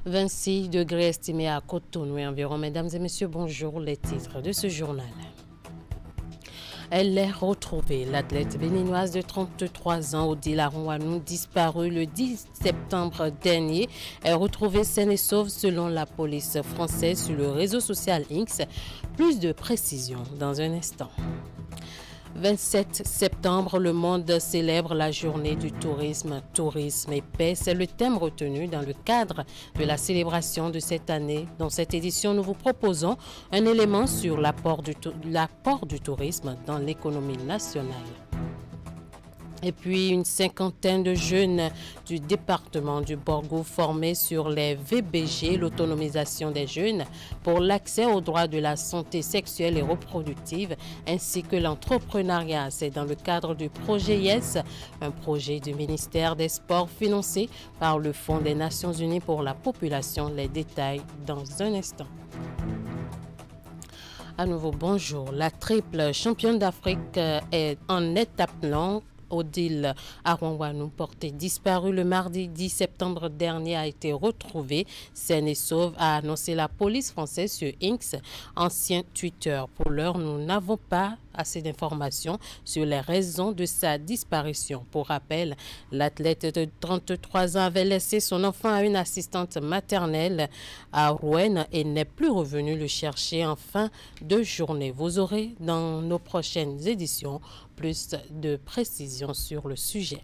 26 degrés estimés à Cotonou et environ. Mesdames et messieurs, bonjour. Les titres de ce journal. Elle est retrouvée. L'athlète béninoise de 33 ans, Odile Aronwanou, disparue le 10 septembre dernier, est retrouvée saine et sauve selon la police française sur le réseau social X. Plus de précisions dans un instant. 27 septembre, le monde célèbre la journée du tourisme. Tourisme et paix, c'est le thème retenu dans le cadre de la célébration de cette année. Dans cette édition, nous vous proposons un élément sur l'apport du tourisme dans l'économie nationale. Et puis, une cinquantaine de jeunes du département du Borgo formés sur les VBG, l'autonomisation des jeunes, pour l'accès aux droits de la santé sexuelle et reproductive, ainsi que l'entrepreneuriat. C'est dans le cadre du projet YES, un projet du ministère des Sports financé par le Fonds des Nations Unies pour la population. Les détails dans un instant. À nouveau, bonjour. La triple championne d'Afrique est en étape longue. Odile Aronwanou, portée disparue le mardi 10 septembre dernier, a été retrouvée saine et sauve, a annoncé la police française sur X, ancien Twitter. Pour l'heure, nous n'avons pas assez d'informations sur les raisons de sa disparition. Pour rappel, l'athlète de 33 ans avait laissé son enfant à une assistante maternelle à Rouen et n'est plus revenu le chercher en fin de journée. Vous aurez dans nos prochaines éditions plus de précisions sur le sujet.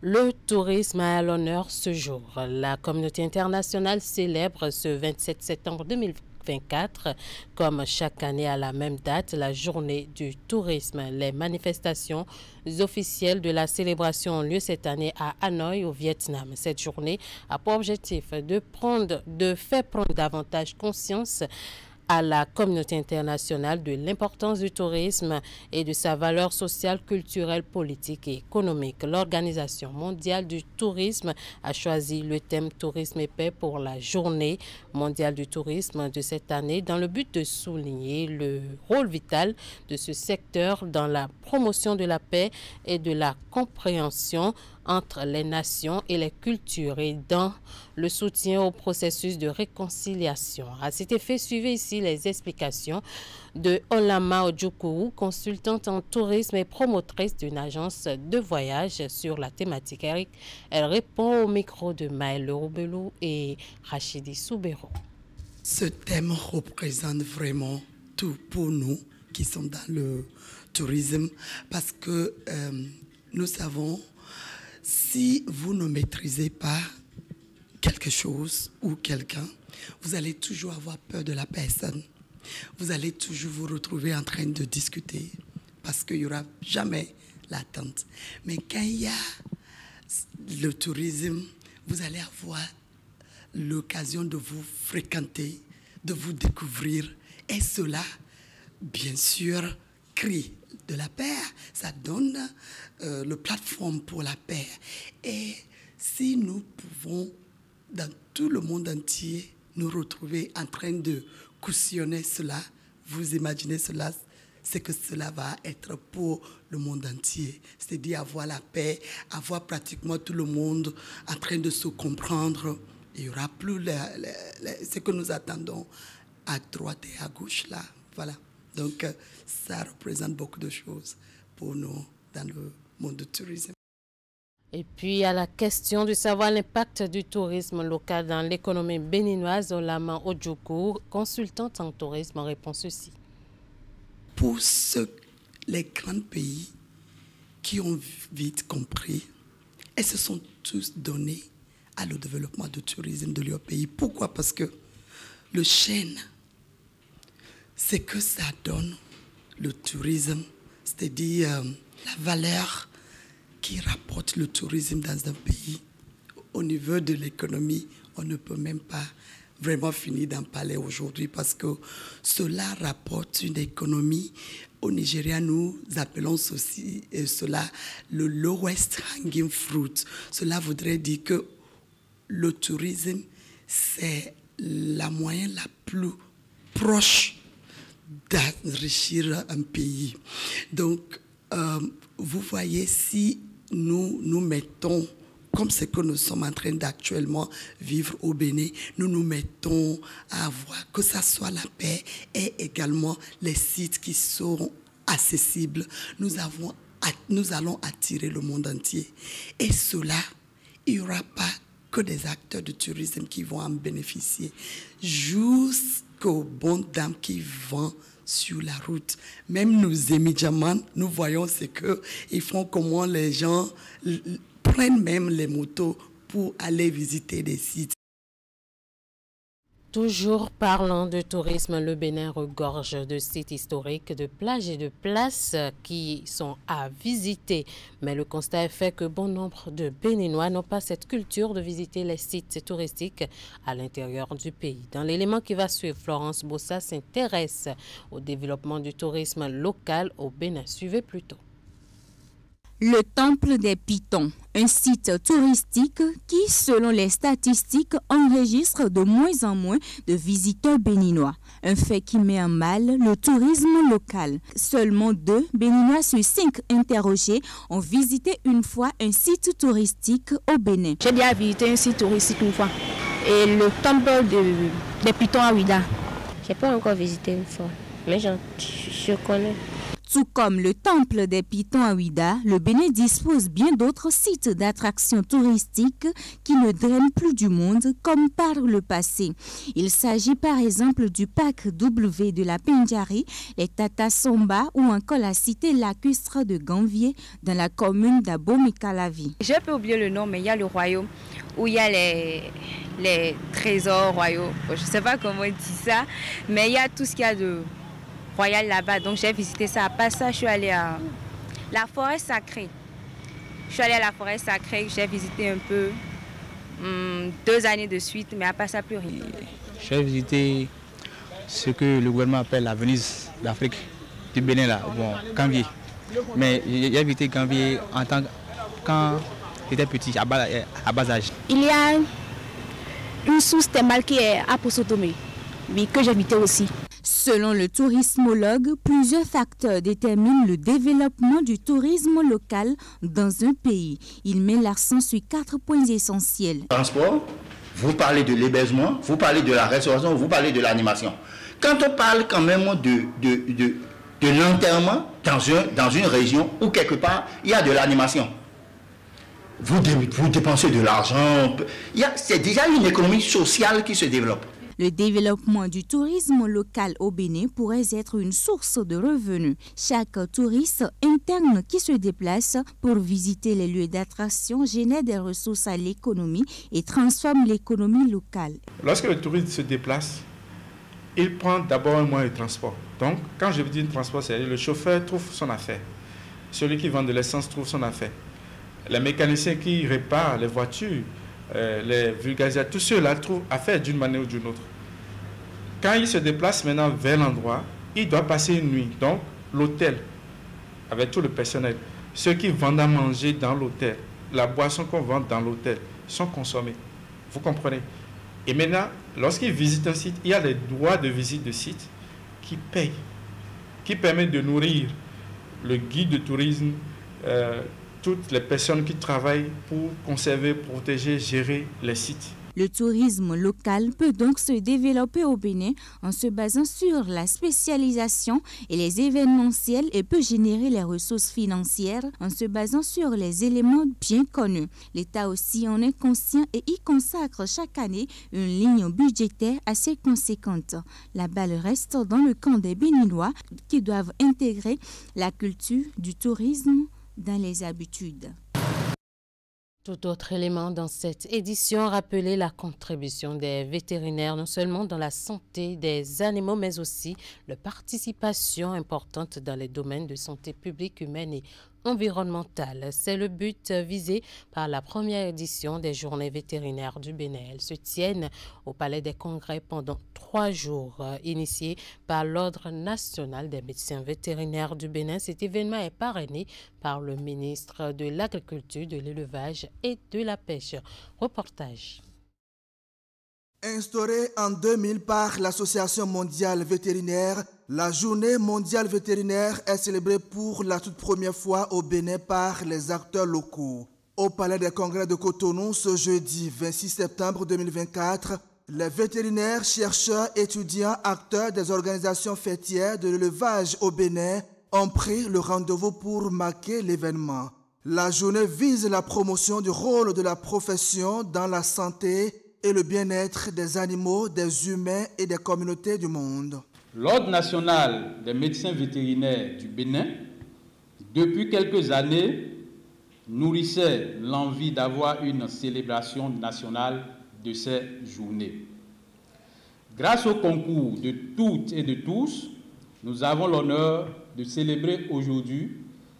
Le tourisme a à l'honneur ce jour. La communauté internationale célèbre ce 27 septembre 2024, comme chaque année à la même date, la journée du tourisme. Les manifestations officielles de la célébration ont lieu cette année à Hanoï, au Vietnam. Cette journée a pour objectif de faire prendre davantage conscience à la communauté internationale de l'importance du tourisme et de sa valeur sociale, culturelle, politique et économique. L'Organisation mondiale du tourisme a choisi le thème tourisme et paix pour la journée mondiale du tourisme de cette année dans le but de souligner le rôle vital de ce secteur dans la promotion de la paix et de la compréhension entre les nations et les cultures et dans le soutien au processus de réconciliation. À cet effet, suivez ici les explications de Olama Ojukwu, consultante en tourisme et promotrice d'une agence de voyage sur la thématique. Elle répond au micro de Maëlle Roubelou et Rachidi Soubero. Ce thème représente vraiment tout pour nous qui sommes dans le tourisme parce que nous savons, si vous ne maîtrisez pas quelque chose ou quelqu'un, vous allez toujours avoir peur de la personne. Vous allez toujours vous retrouver en train de discuter parce qu'il n'y aura jamais l'attente. Mais quand il y a le tourisme, vous allez avoir l'occasion de vous fréquenter, de vous découvrir. Et cela, bien sûr, crée de la paix. Ça donne le plateforme pour la paix. Et si nous pouvons, dans tout le monde entier, nous retrouver en train de cautionner cela, vous imaginez cela, c'est que cela va être pour le monde entier. C'est-à-dire avoir la paix, avoir pratiquement tout le monde en train de se comprendre. Il n'y aura plus ce que nous attendons à droite et à gauche là. Voilà. Donc, ça représente beaucoup de choses pour nous dans le monde du tourisme. Et puis, à la question de savoir l'impact du tourisme local dans l'économie béninoise, Olama Ojukwu, consultante en tourisme, répond ceci. Pour les grands pays qui ont vite compris et se sont tous donnés à le développement du tourisme de leur pays. Pourquoi? Parce que le chêne, c'est que ça donne le tourisme, c'est-à-dire la valeur qui rapporte le tourisme dans un pays. Au niveau de l'économie, on ne peut même pas vraiment finir d'en parler aujourd'hui parce que cela rapporte une économie. Au Nigeria, nous appelons cela le lowest hanging fruit. Cela voudrait dire que le tourisme, c'est la moyen la plus proche d'enrichir un pays. Donc, vous voyez, si nous mettons comme ce que nous sommes en train d'actuellement vivre au Bénin, nous nous mettons à avoir que ça soit la paix et également les sites qui seront accessibles. Nous allons attirer le monde entier. Et cela, il n'y aura pas que des acteurs de tourisme qui vont en bénéficier, jusqu'aux bonnes dames qui vont sur la route. Même nous, émidiamment, nous voyons ce qu'ils font, comment les gens prennent même les motos pour aller visiter des sites. Toujours parlant de tourisme, le Bénin regorge de sites historiques, de plages et de places qui sont à visiter. Mais le constat est fait que bon nombre de Béninois n'ont pas cette culture de visiter les sites touristiques à l'intérieur du pays. Dans l'élément qui va suivre, Florence Bossa s'intéresse au développement du tourisme local au Bénin. Suivez plutôt. Le Temple des Pitons, un site touristique qui, selon les statistiques, enregistre de moins en moins de visiteurs béninois. Un fait qui met en mal le tourisme local. Seulement 2 Béninois sur 5 interrogés ont visité une fois un site touristique au Bénin. J'ai déjà visité un site touristique une fois. Et le Temple des Pitons à Ouida. Je n'ai pas encore visité une fois, mais je connais. Tout comme le Temple des Pitons à Ouida, le Bénin dispose bien d'autres sites d'attractions touristiques qui ne drainent plus du monde comme par le passé. Il s'agit par exemple du parc W de la Pendjari, les Tata Somba ou encore la cité lacustre de Ganvier dans la commune d'Abomey-Calavi. J'ai peu oublié le nom, mais il y a le royaume où il y a les trésors royaux. Je ne sais pas comment on dit ça, mais il y a tout ce qu'il y a de royal là-bas, donc j'ai visité ça. Après ça, je suis allée à la forêt sacrée. J'ai visité un peu 2 années de suite, mais après ça, plus rien. J'ai visité ce que le gouvernement appelle la Venise d'Afrique, du Bénin là, bon, Ganvier. Mais j'ai visité Ganvier quand j'étais petit, à bas âge. Il y a une source thermale qui est à Posotomé, mais que j'ai visité aussi. Selon le tourismologue, plusieurs facteurs déterminent le développement du tourisme local dans un pays. Il met l'accent sur 4 points essentiels. Transport, vous parlez de l'hébergement, vous parlez de la restauration, vous parlez de l'animation. Quand on parle quand même de l'enterrement dans une région où quelque part il y a de l'animation, vous dépensez de l'argent, c'est déjà une économie sociale qui se développe. Le développement du tourisme local au Bénin pourrait être une source de revenus. Chaque touriste interne qui se déplace pour visiter les lieux d'attraction génère des ressources à l'économie et transforme l'économie locale. Lorsque le touriste se déplace, il prend d'abord un moyen de transport. Donc, quand je dis transport, c'est le chauffeur trouve son affaire. Celui qui vend de l'essence trouve son affaire. Les mécaniciens qui réparent les voitures, les vulgarisateurs, tous ceux-là trouvent affaire d'une manière ou d'une autre. Quand il se déplace maintenant vers l'endroit, il doit passer une nuit. Donc, l'hôtel, avec tout le personnel, ceux qui vendent à manger dans l'hôtel, la boisson qu'on vend dans l'hôtel, sont consommés. Vous comprenez? Et maintenant, lorsqu'il visite un site, il y a les droits de visite de site qui payent, qui permettent de nourrir le guide de tourisme, toutes les personnes qui travaillent pour conserver, protéger, gérer les sites. Le tourisme local peut donc se développer au Bénin en se basant sur la spécialisation et les événementiels et peut générer les ressources financières en se basant sur les éléments bien connus. L'État aussi en est conscient et y consacre chaque année une ligne budgétaire assez conséquente. La balle reste dans le camp des Béninois qui doivent intégrer la culture du tourisme dans les habitudes. Tout autre élément dans cette édition, rappeler la contribution des vétérinaires, non seulement dans la santé des animaux, mais aussi leur participation importante dans les domaines de santé publique, humaine et environnementale. C'est le but visé par la première édition des Journées vétérinaires du Bénin. Elles se tiennent au Palais des Congrès pendant 3 jours, initié par l'Ordre national des médecins vétérinaires du Bénin. Cet événement est parrainé par le ministre de l'Agriculture, de l'Élevage et de la Pêche. Reportage. Instaurée en 2000 par l'Association mondiale vétérinaire, la Journée mondiale vétérinaire est célébrée pour la toute première fois au Bénin par les acteurs locaux. Au Palais des Congrès de Cotonou, ce jeudi 26 septembre 2024, les vétérinaires, chercheurs, étudiants, acteurs des organisations fêtières de l'élevage au Bénin ont pris le rendez-vous pour marquer l'événement. La journée vise la promotion du rôle de la profession dans la santé et le bien-être des animaux, des humains et des communautés du monde. L'Ordre national des médecins vétérinaires du Bénin, depuis quelques années, nourrissait l'envie d'avoir une célébration nationale de ces journées. Grâce au concours de toutes et de tous, nous avons l'honneur de célébrer aujourd'hui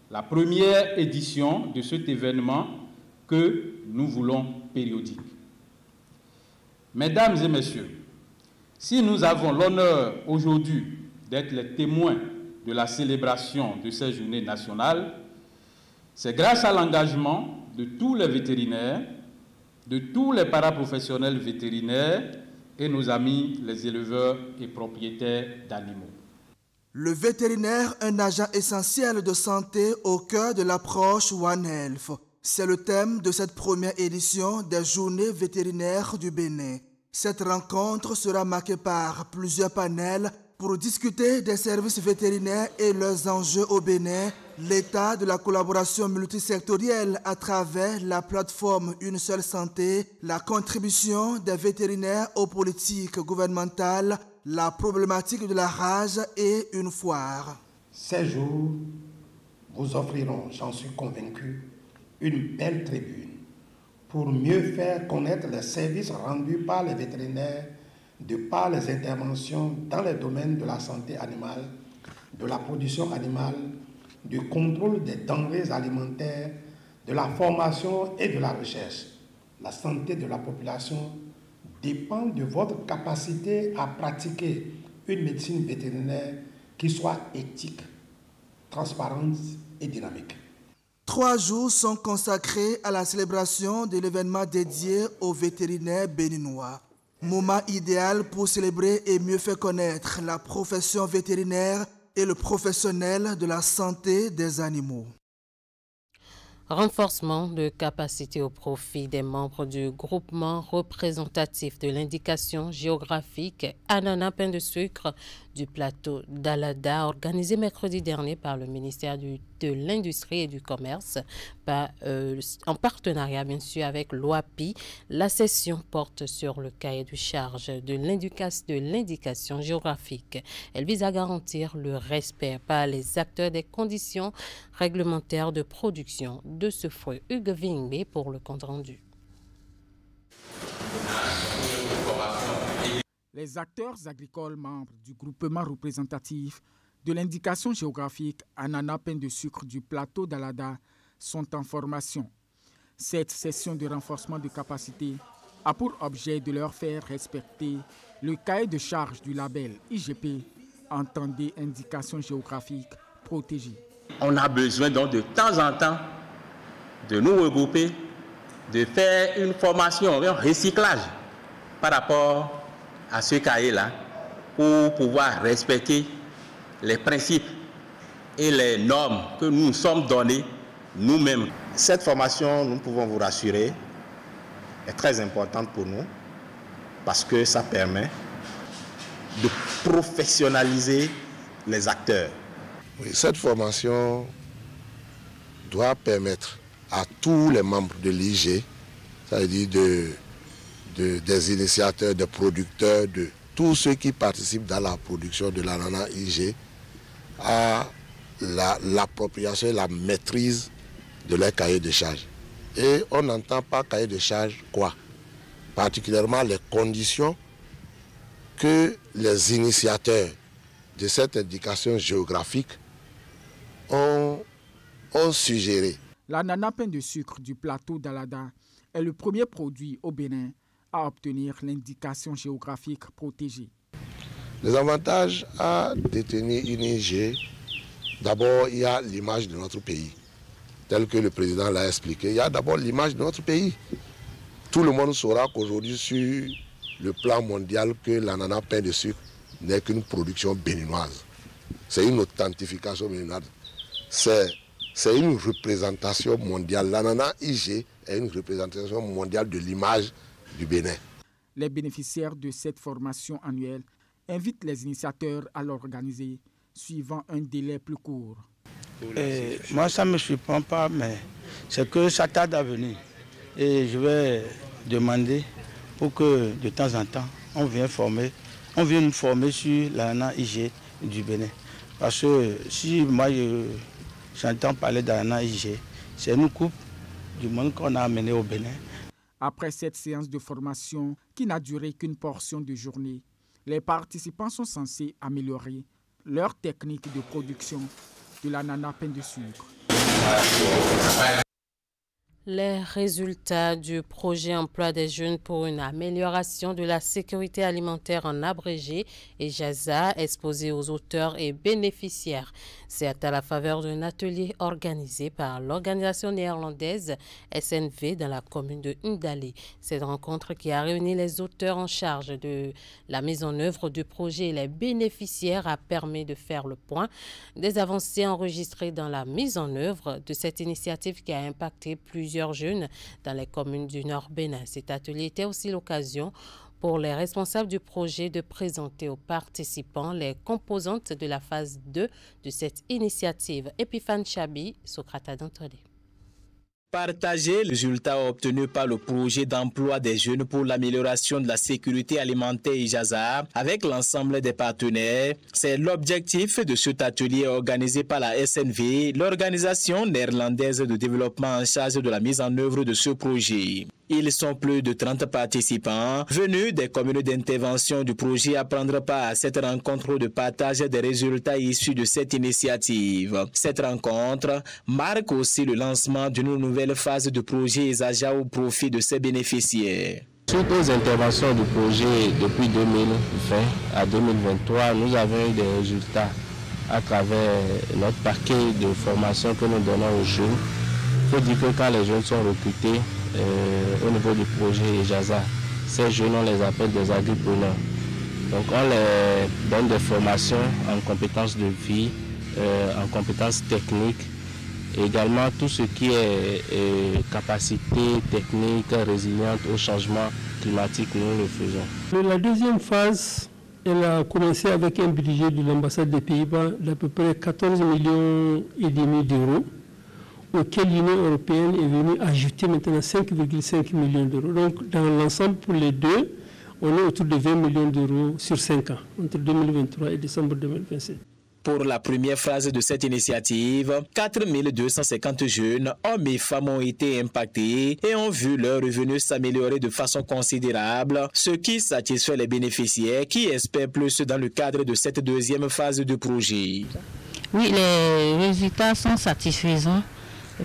la première édition de cet événement que nous voulons périodique. Mesdames et messieurs, si nous avons l'honneur aujourd'hui d'être les témoins de la célébration de ces journées nationales, c'est grâce à l'engagement de tous les vétérinaires, de tous les paraprofessionnels vétérinaires et nos amis les éleveurs et propriétaires d'animaux. Le vétérinaire, un agent essentiel de santé au cœur de l'approche One Health. C'est le thème de cette première édition des Journées vétérinaires du Bénin. Cette rencontre sera marquée par plusieurs panels pour discuter des services vétérinaires et leurs enjeux au Bénin, l'état de la collaboration multisectorielle à travers la plateforme Une seule santé, la contribution des vétérinaires aux politiques gouvernementales, la problématique de la rage et une foire. Ces jours vous offriront, j'en suis convaincu, une belle tribune pour mieux faire connaître les services rendus par les vétérinaires de par les interventions dans les domaines de la santé animale, de la production animale, du contrôle des denrées alimentaires, de la formation et de la recherche. La santé de la population dépend de votre capacité à pratiquer une médecine vétérinaire qui soit éthique, transparente et dynamique. 3 jours sont consacrés à la célébration de l'événement dédié aux vétérinaires béninois. Moment idéal pour célébrer et mieux faire connaître la profession vétérinaire et le professionnel de la santé des animaux. Renforcement de capacité au profit des membres du groupement représentatif de l'indication géographique Ananas Pain de Sucre du plateau d'Alada, organisé mercredi dernier par le ministère de l'Industrie et du Commerce, en partenariat bien sûr avec l'OAPI. La session porte sur le cahier de charge de l'indication géographique. Elle vise à garantir le respect par les acteurs des conditions réglementaires de production de ce fruit. Hugues Vingbe pour le compte-rendu. Les acteurs agricoles membres du groupement représentatif de l'indication géographique Ananas Pain de Sucre du plateau d'Alada sont en formation. Cette session de renforcement de capacité a pour objet de leur faire respecter le cahier de charge du label IGP, entendez indication géographique protégée. On a besoin donc de temps en temps de nous regrouper, de faire une formation, un recyclage par rapport à ce cahier-là pour pouvoir respecter les principes et les normes que nous nous sommes donnés nous-mêmes. Cette formation, nous pouvons vous rassurer, est très importante pour nous parce que ça permet de professionnaliser les acteurs. Oui, cette formation doit permettre à tous les membres de l'IG, c'est-à-dire des initiateurs, des producteurs, de tous ceux qui participent dans la production de l'ananas IG, à l'appropriation et la maîtrise de leur cahier de charge. Et on n'entend pas cahier de charge quoi? Particulièrement les conditions que les initiateurs de cette indication géographique ont suggéré. L'ananas pain de sucre du plateau d'Alada est le premier produit au Bénin à obtenir l'indication géographique protégée. Les avantages à détenir une IG, d'abord il y a l'image de notre pays, tel que le président l'a expliqué. Il y a d'abord l'image de notre pays. Tout le monde saura qu'aujourd'hui sur le plan mondial que l'ananas pain de sucre n'est qu'une production béninoise. C'est une authentification béninoise. C'est c'est une représentation mondiale. L'ananas IG est une représentation mondiale de l'image du Bénin. Les bénéficiaires de cette formation annuelle invitent les initiateurs à l'organiser, suivant un délai plus court. Moi, ça ne me surprend pas, mais c'est que ça tarde à venir. Et je vais demander pour que de temps en temps, on vienne nous former sur l'ananas IG du Bénin. Parce que si moi j'entends parler d'ananas IG, c'est une coupe du monde qu'on a amené au Bénin. Après cette séance de formation qui n'a duré qu'une portion de journée, les participants sont censés améliorer leur technique de production de l'ananas pain de sucre. Les résultats du projet emploi des jeunes pour une amélioration de la sécurité alimentaire en abrégé et JAZA exposés aux auteurs et bénéficiaires. C'est à la faveur d'un atelier organisé par l'organisation néerlandaise SNV dans la commune de Ndalé. Cette rencontre qui a réuni les auteurs en charge de la mise en œuvre du projet et les bénéficiaires a permis de faire le point des avancées enregistrées dans la mise en œuvre de cette initiative qui a impacté plusieurs jeunes dans les communes du Nord Bénin. Cet atelier était aussi l'occasion pour les responsables du projet de présenter aux participants les composantes de la phase 2 de cette initiative. Epiphane Chabi, Socrata d'Antolé. Partager les résultats obtenus par le projet d'emploi des jeunes pour l'amélioration de la sécurité alimentaire JAZA avec l'ensemble des partenaires, c'est l'objectif de cet atelier organisé par la SNV, l'organisation néerlandaise de développement en charge de la mise en œuvre de ce projet. Ils sont plus de 30 participants venus des communes d'intervention du projet à prendre part à cette rencontre de partage des résultats issus de cette initiative. Cette rencontre marque aussi le lancement d'une nouvelle phase du projet ESAJA au profit de ses bénéficiaires. Suite aux interventions du projet depuis 2020 à 2023, nous avons eu des résultats à travers notre paquet de formation que nous donnons aux jeunes. Il faut dire que quand les jeunes sont recrutés au niveau du projet JAZA, ces jeunes, on les appelle des agripreneurs. Donc on les donne des formations en compétences de vie, en compétences techniques, et également tout ce qui est capacité technique résiliente au changement climatique, nous le faisons. La deuxième phase, elle a commencé avec un budget de l'ambassade des Pays-Bas d'à peu près 14,5 millions d'euros, auquel l'Union européenne est venue ajouter maintenant 5,5 millions d'euros. Donc dans l'ensemble pour les deux, on est autour de 20 millions d'euros sur 5 ans, entre 2023 et décembre 2027. Pour la première phase de cette initiative, 4250 jeunes, hommes et femmes ont été impactés et ont vu leurs revenus s'améliorer de façon considérable, ce qui satisfait les bénéficiaires qui espèrent plus dans le cadre de cette deuxième phase du projet. Oui, les résultats sont satisfaisants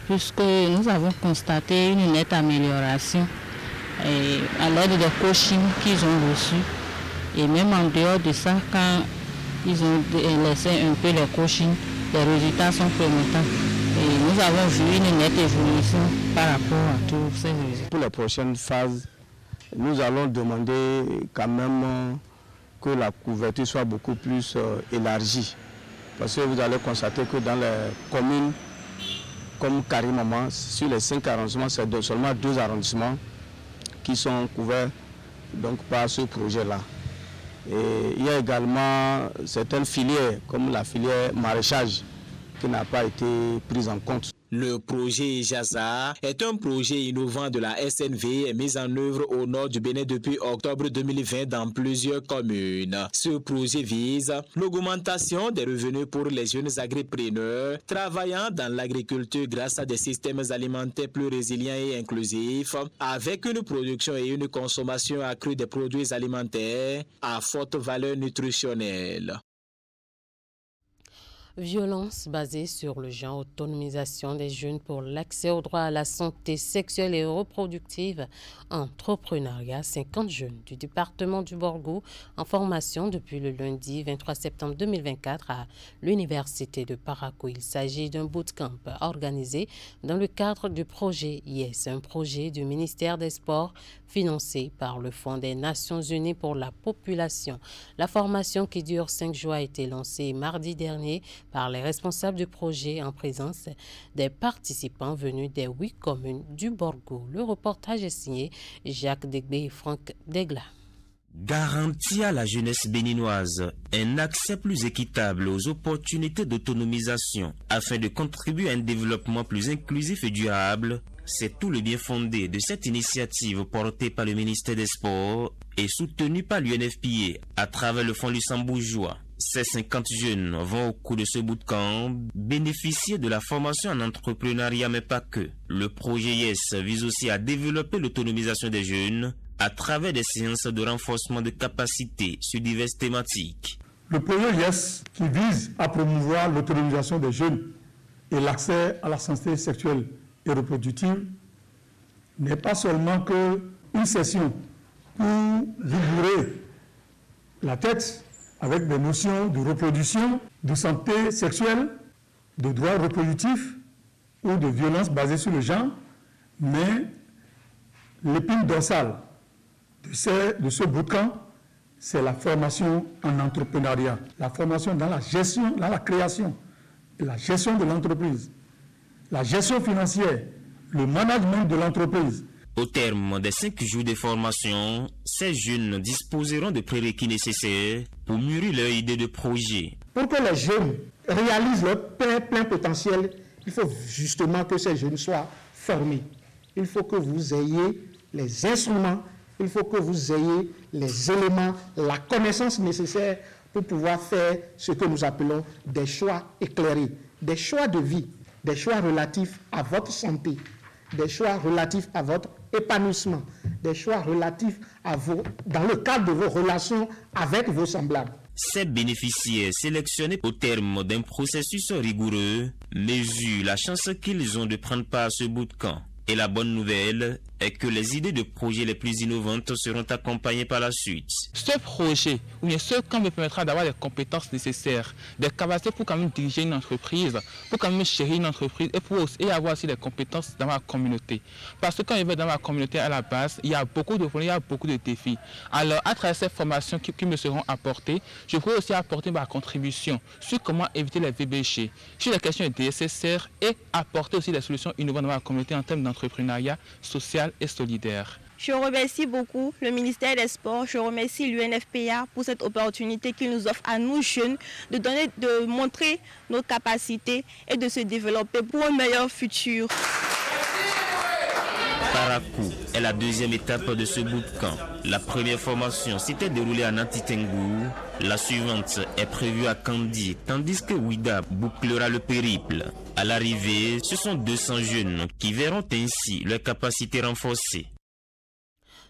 puisque nous avons constaté une nette amélioration à l'aide des coachings qu'ils ont reçus. Et même en dehors de ça, quand ils ont laissé un peu les coachings, les résultats sont prometteurs. Et nous avons vu une nette évolution par rapport à tous ces résultats. Pour les prochaines phases, nous allons demander quand même que la couverture soit beaucoup plus élargie. Parce que vous allez constater que dans les communes comme Karimama, sur les 5 arrondissements, c'est seulement 2 arrondissements qui sont couverts donc, par ce projet-là. Et il y a également certaines filières, comme la filière maraîchage, qui n'a pas été prise en compte. Le projet JAZA est un projet innovant de la SNV mis en œuvre au nord du Bénin depuis octobre 2020 dans plusieurs communes. Ce projet vise l'augmentation des revenus pour les jeunes agripreneurs travaillant dans l'agriculture grâce à des systèmes alimentaires plus résilients et inclusifs, avec une production et une consommation accrue des produits alimentaires à forte valeur nutritionnelle. Violence basée sur le genre, autonomisation des jeunes pour l'accès au droit à la santé sexuelle et reproductive, entrepreneuriat, 50 jeunes du département du Borgou en formation depuis le lundi 23 septembre 2024 à l'université de Parakou. Il s'agit d'un bootcamp organisé dans le cadre du projet YES, un projet du ministère des Sports financé par le Fonds des Nations Unies pour la population. La formation qui dure 5 jours a été lancée mardi dernier par les responsables du projet en présence des participants venus des 8 communes du Borgo. Le reportage est signé Jacques Degbé et Franck Degla. Garantir à la jeunesse béninoise un accès plus équitable aux opportunités d'autonomisation afin de contribuer à un développement plus inclusif et durable, c'est tout le bien fondé de cette initiative portée par le ministère des Sports et soutenue par l'UNFPA à travers le Fonds luxembourgeois. Ces 50 jeunes vont au cours de ce bootcamp bénéficier de la formation en entrepreneuriat, mais pas que. Le projet YES vise aussi à développer l'autonomisation des jeunes à travers des séances de renforcement de capacités sur diverses thématiques. Le projet YES, qui vise à promouvoir l'autonomisation des jeunes et l'accès à la santé sexuelle et reproductive, n'est pas seulement qu'une session pour libérer la tête avec des notions de reproduction, de santé sexuelle, de droits reproductifs ou de violences basées sur le genre, mais l'épine dorsale de ce bootcamp, c'est la formation en entrepreneuriat, la formation dans la gestion, dans la création, la gestion de l'entreprise, la gestion financière, le management de l'entreprise. Au terme des 5 jours de formation, ces jeunes disposeront de prérequis nécessaires pour mûrir leur idée de projet. Pour que les jeunes réalisent leur plein potentiel, il faut justement que ces jeunes soient formés. Il faut que vous ayez les instruments, il faut que vous ayez les éléments, la connaissance nécessaire pour pouvoir faire ce que nous appelons des choix éclairés, des choix de vie, des choix relatifs à votre santé, des choix relatifs à votre épanouissement, des choix relatifs à dans le cadre de vos relations avec vos semblables. Ces bénéficiaires sélectionnés au terme d'un processus rigoureux mesurent la chance qu'ils ont de prendre part à ce bootcamp. Et la bonne nouvelle est que les idées de projets les plus innovantes seront accompagnées par la suite. Ce projet, ou bien ce camp me permettra d'avoir les compétences nécessaires, des capacités pour quand même diriger une entreprise, pour quand même gérer une entreprise et avoir aussi des compétences dans ma communauté. Parce que quand je vais dans ma communauté à la base, il y a beaucoup de problèmes, il y a beaucoup de défis. Alors à travers ces formations qui me seront apportées, je pourrai aussi apporter ma contribution sur comment éviter les VBG, sur les questions de DSSR et apporter aussi des solutions innovantes dans ma communauté en termes d'entrepreneuriat social et solidaire. Je remercie beaucoup le ministère des Sports, je remercie l'UNFPA pour cette opportunité qu'il nous offre à nous jeunes de montrer nos capacités et de se développer pour un meilleur futur. Parakou est la deuxième étape de ce bootcamp. La première formation s'était déroulée à Nantitengu. La suivante est prévue à Kandi, tandis que Ouida bouclera le périple. À l'arrivée, ce sont 200 jeunes qui verront ainsi leurs capacités renforcées.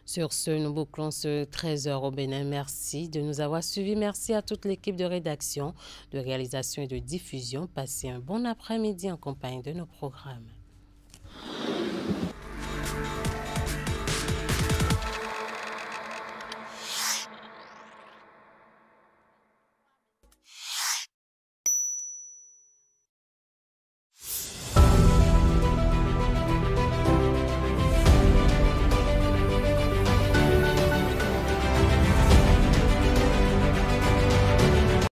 Sur ce, nous bouclons ce 13h au Bénin. Merci de nous avoir suivis. Merci à toute l'équipe de rédaction, de réalisation et de diffusion. Passez un bon après-midi en compagnie de nos programmes.